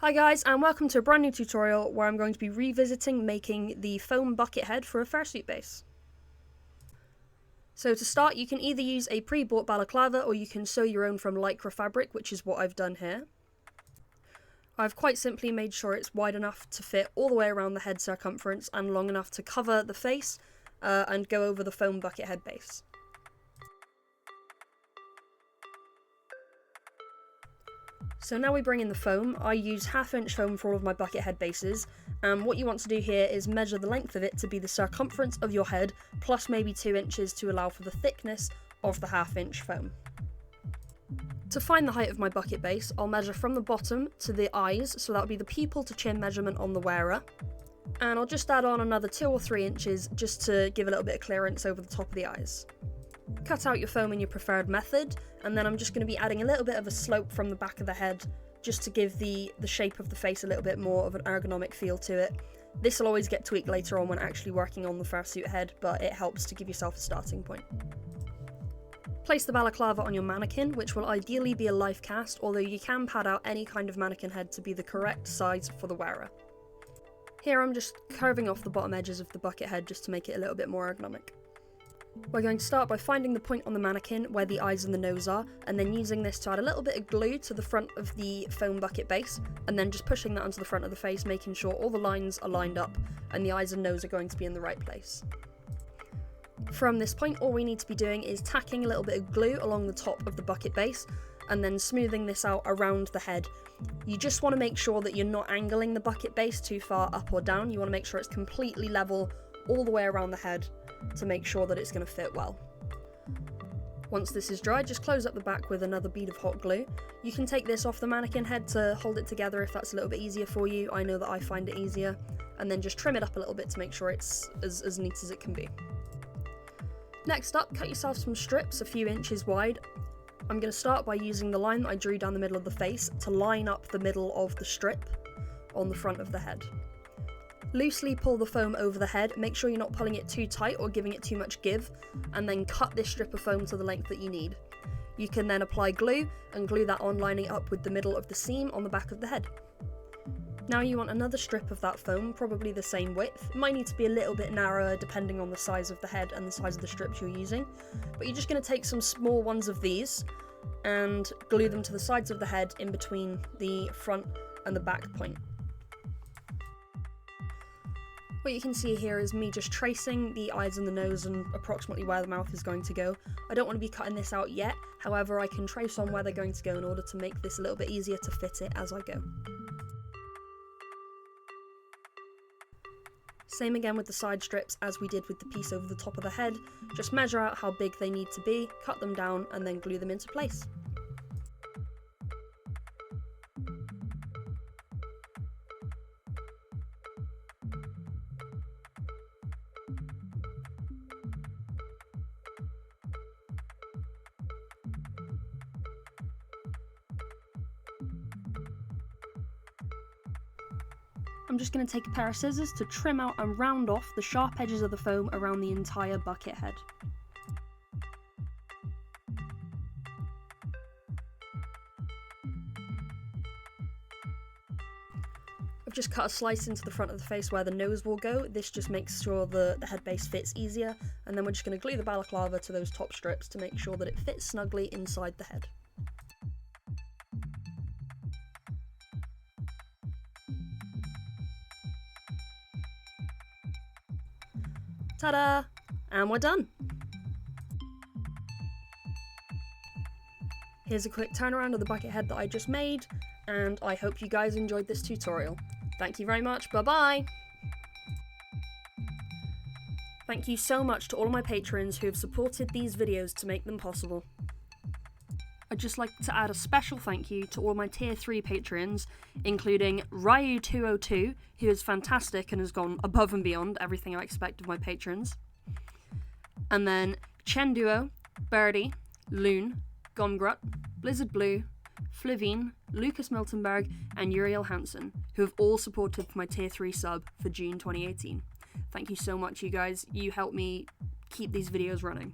Hi guys, and welcome to a brand new tutorial where I'm going to be revisiting making the foam bucket head for a fursuit base. So to start, you can either use a pre-bought balaclava or you can sew your own from lycra fabric, which is what I've done here. I've quite simply made sure it's wide enough to fit all the way around the head circumference and long enough to cover the face and go over the foam bucket head base. So now we bring in the foam. I use 1/2 inch foam for all of my bucket head bases, and what you want to do here is measure the length of it to be the circumference of your head, plus maybe 2 inches to allow for the thickness of the 1/2 inch foam. To find the height of my bucket base, I'll measure from the bottom to the eyes, so that would be the pupil to chin measurement on the wearer, and I'll just add on another 2 or 3 inches just to give a little bit of clearance over the top of the eyes. Cut out your foam in your preferred method, and then I'm just going to be adding a little bit of a slope from the back of the head just to give the shape of the face a little bit more of an ergonomic feel to it. This will always get tweaked later on when actually working on the fursuit head, but it helps to give yourself a starting point. Place the balaclava on your mannequin, which will ideally be a life cast, although you can pad out any kind of mannequin head to be the correct size for the wearer. Here I'm just curving off the bottom edges of the bucket head just to make it a little bit more ergonomic. We're going to start by finding the point on the mannequin where the eyes and the nose are, and then using this to add a little bit of glue to the front of the foam bucket base, and then just pushing that onto the front of the face, making sure all the lines are lined up and the eyes and nose are going to be in the right place. From this point, all we need to be doing is tacking a little bit of glue along the top of the bucket base, and then smoothing this out around the head. You just want to make sure that you're not angling the bucket base too far up or down. You want to make sure it's completely level all the way around the head to make sure that it's going to fit well. Once this is dry, just close up the back with another bead of hot glue. You can take this off the mannequin head to hold it together if that's a little bit easier for you. I know that I find it easier. And then just trim it up a little bit to make sure it's as neat as it can be. Next up, cut yourself some strips a few inches wide. I'm going to start by using the line that I drew down the middle of the face to line up the middle of the strip on the front of the head. Loosely pull the foam over the head, make sure you're not pulling it too tight or giving it too much give, and then cut this strip of foam to the length that you need. You can then apply glue and glue that on, lining up with the middle of the seam on the back of the head. Now you want another strip of that foam, probably the same width. It might need to be a little bit narrower depending on the size of the head and the size of the strips you're using, but you're just going to take some small ones of these and glue them to the sides of the head in between the front and the back point. What you can see here is me just tracing the eyes and the nose and approximately where the mouth is going to go. I don't want to be cutting this out yet, however I can trace on where they're going to go in order to make this a little bit easier to fit it as I go. Same again with the side strips as we did with the piece over the top of the head. Just measure out how big they need to be, cut them down, and then glue them into place. I'm just going to take a pair of scissors to trim out and round off the sharp edges of the foam around the entire bucket head. I've just cut a slice into the front of the face where the nose will go. This just makes sure the head base fits easier, and then we're just going to glue the balaclava to those top strips to make sure that it fits snugly inside the head. Ta-da! And we're done! Here's a quick turnaround of the bucket head that I just made, and I hope you guys enjoyed this tutorial. Thank you very much, bye-bye! Thank you so much to all of my patrons who have supported these videos to make them possible. I'd just like to add a special thank you to all my tier 3 patrons, including Ryu202, who is fantastic and has gone above and beyond everything I expect of my patrons. And then Chenduo, Birdie, Loon, Gomgrut, Blizzard Blue, Flivine, Lucas Miltenberg, and Uriel Hansen, who have all supported my tier 3 sub for June 2018. Thank you so much, you guys. You help me keep these videos running.